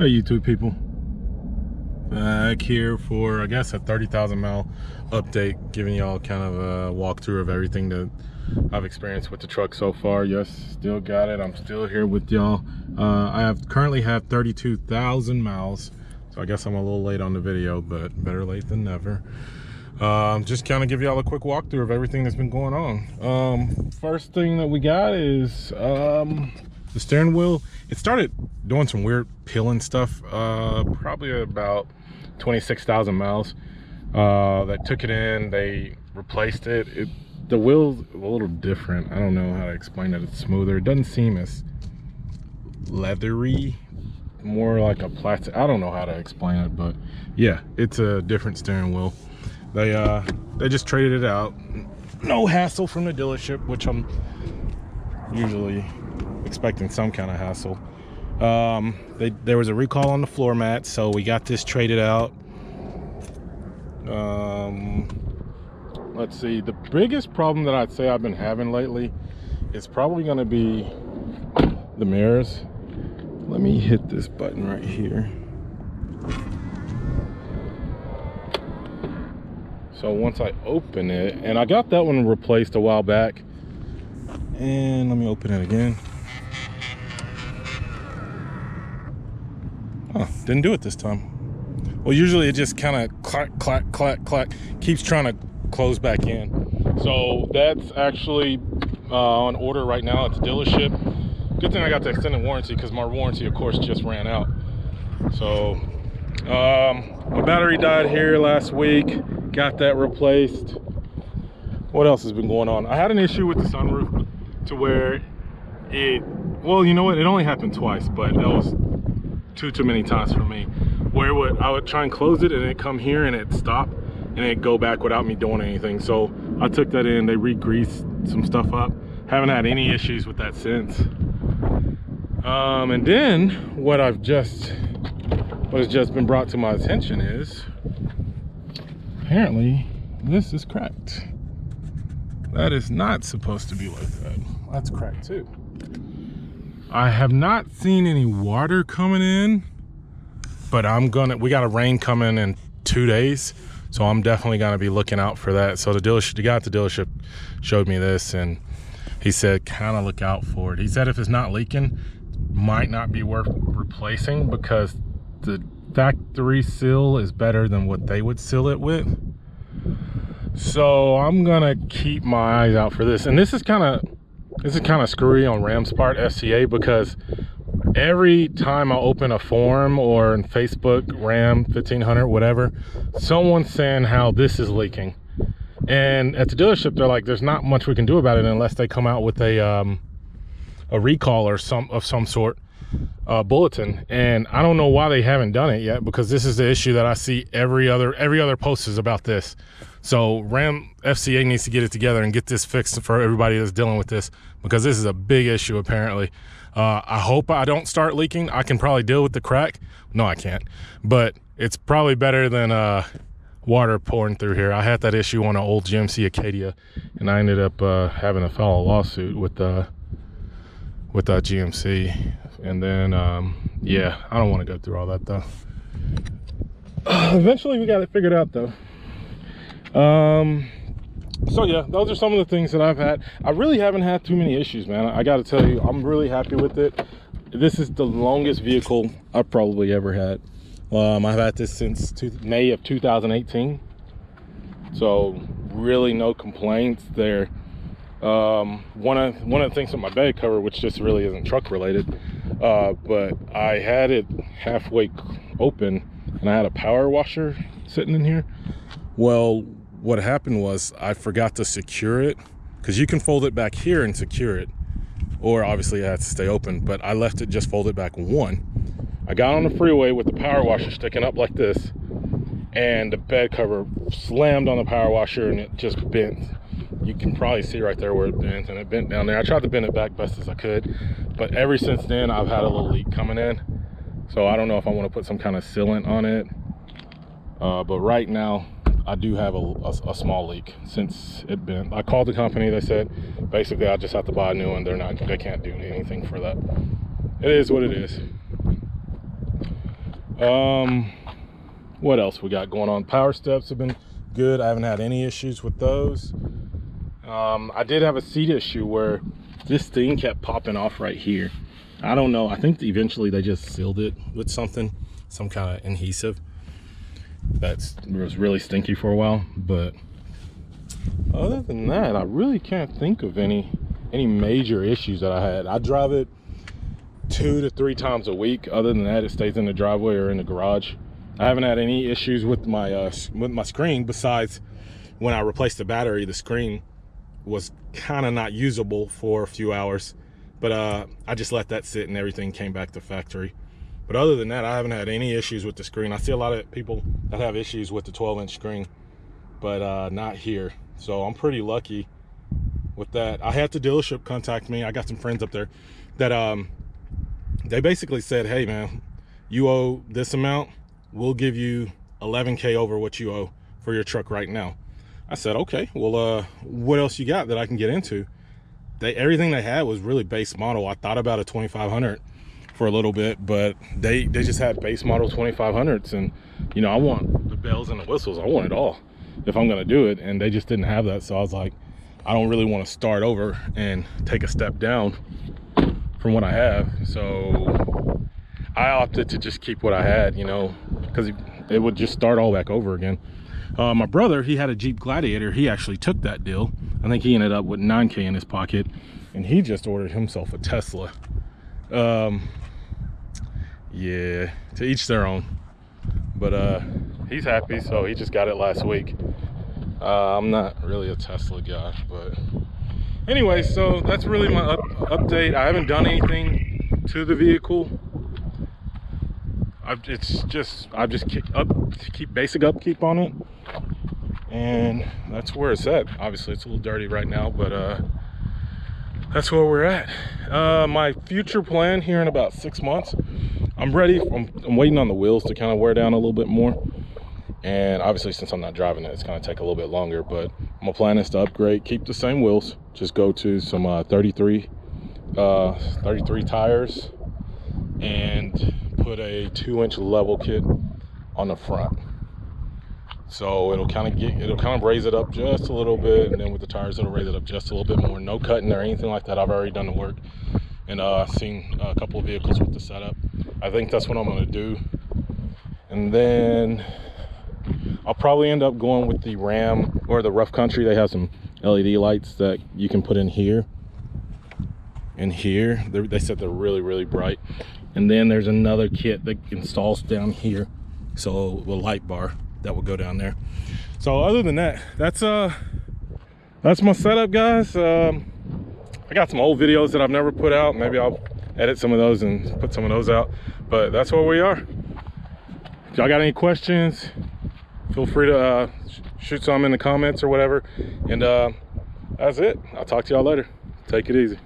Hey YouTube people, back here for I guess a 30,000 mile update, giving y'all kind of a walkthrough of everything that I've experienced with the truck so far. Yes, still got it. I'm still here with y'all. I currently have 32,000 miles, so I guess I'm a little late on the video, but better late than never. Just kind of give y'all a quick walkthrough of everything that's been going on. First thing that we got is the steering wheel. It started doing some weird peeling stuff probably about 26,000 miles. That took it in, they replaced it. The wheel's a little different. I don't know how to explain it. It's smoother. It doesn't seem as leathery, more like a plastic. I don't know how to explain it, but yeah, it's a different steering wheel. They just traded it out. No hassle from the dealership, which I'm usually expecting some kind of hassle. There was a recall on the floor mat, so we got this traded out. Let's see, the biggest problem that I'd say I've been having lately is probably going to be the mirrors. Let me hit this button right here. So once I open it, and I got that one replaced a while back, and let me open it again. Oh, didn't do it this time. Well, usually it just kind of clack, clack, clack, clack, keeps trying to close back in. So that's actually on order right now at the dealership. Good thing I got the extended warranty, because my warranty, of course, just ran out. So my battery died here last week. Got that replaced. What else has been going on? I had an issue with the sunroof to where well, you know what? It only happened twice, but that was too many times for me. Where I would try and close it and it come here and it stop and it go back without me doing anything. So I took that in, they re-greased some stuff up. Haven't had any issues with that since. And then what has just been brought to my attention is apparently this is cracked. That is not supposed to be like that. That's cracked too. I have not seen any water coming in, but we got a rain coming in 2 days, so I'm definitely gonna be looking out for that. So the guy at the dealership showed me this, and he said kind of look out for it. He said if it's not leaking, might not be worth replacing, because the factory seal is better than what they would seal it with. So I'm gonna keep my eyes out for this. And this is kind of screwy on Ram's part, FCA, because every time I open a forum or in Facebook, Ram 1500, whatever, someone's saying how this is leaking. And at the dealership, they're like, there's not much we can do about it unless they come out with a recall or some sort, bulletin. And I don't know why they haven't done it yet, because this is the issue that I see every other post is about this. So Ram FCA needs to get it together and get this fixed for everybody that's dealing with this, because this is a big issue apparently. I hope I don't start leaking. I can probably deal with the crack. No, I can't, but it's probably better than water pouring through here. I had that issue on an old GMC Acadia, and I ended up having to file a lawsuit with GMC. And then yeah, I don't want to go through all that though. Eventually we got it figured out though. So yeah, those are some of the things that I've had. I really haven't had too many issues, man. I got to tell you, I'm really happy with it. This is the longest vehicle I've probably ever had. I've had this since May of 2018. So really no complaints there. One of the things with my bed cover, which just really isn't truck related, but I had it halfway open and I had a power washer sitting in here. Well, what happened was I forgot to secure it, because you can fold it back here and secure it, or obviously it has to stay open, but I left it just folded back one. I got on the freeway with the power washer sticking up like this, and the bed cover slammed on the power washer and it just bent. You can probably see right there where it bent, and it bent down there. I tried to bend it back best as I could, but ever since then I've had a little leak coming in. So I don't know if I want to put some kind of sealant on it, but right now I do have a small leak since it bent. I called the company. They said basically I just have to buy a new one. They can't do anything for that. It is what it is. What else we got going on? Power steps have been good. I haven't had any issues with those. I did have a seat issue where this thing kept popping off right here. I don't know, I think eventually they just sealed it with something, some kind of adhesive that was really stinky for a while. But other than that, I really can't think of any major issues that I had. I drive it 2 to 3 times a week. Other than that, it stays in the driveway or in the garage. I haven't had any issues with my screen, besides when I replaced the battery, the screen was kind of not usable for a few hours, but I just let that sit and everything came back to factory. But other than that, I haven't had any issues with the screen. I see a lot of people that have issues with the 12-inch screen, but not here. So I'm pretty lucky with that. I had the dealership contact me. I got some friends up there that they basically said, hey man, you owe this amount, we'll give you 11K over what you owe for your truck right now. I said, okay, well, what else you got that I can get into? Everything they had was really base model. I thought about a 2500 for a little bit, but they just had base model 2500s, and you know, I want the bells and the whistles. I want it all if I'm gonna do it, and they just didn't have that. So I was like, I don't really want to start over and take a step down from what I have. So I opted to just keep what I had, you know, because it would just start all back over again. My brother, he had a Jeep Gladiator. He actually took that deal. I think he ended up with 9K in his pocket, and he just ordered himself a Tesla. Yeah, to each their own. But he's happy, so he just got it last week. I'm not really a Tesla guy, but anyway, so that's really my update. I haven't done anything to the vehicle. I just keep basic upkeep on it, and that's where it's at. Obviously it's a little dirty right now, but that's where we're at. My future plan here in about 6 months, I'm ready. I'm waiting on the wheels to kind of wear down a little bit more, and obviously since I'm not driving it, it's going to take a little bit longer. But my plan is to upgrade, keep the same wheels, just go to some 33 tires, and put a 2-inch level kit on the front. So it'll kind of raise it up just a little bit, and then with the tires it'll raise it up just a little bit more. No cutting or anything like that. I've already done the work, and I've seen a couple of vehicles with the setup. I think that's what I'm going to do, and then I'll probably end up going with the Ram or the Rough Country. They have some LED lights that you can put in here and here. They said they're really bright. And then there's another kit that installs down here, so the light bar that will go down there. So other than that, that's my setup, guys. I got some old videos that I've never put out. Maybe I'll edit some of those and put some of those out, but that's where we are. If y'all got any questions, feel free to shoot some in the comments or whatever. And that's it. I'll talk to y'all later. Take it easy.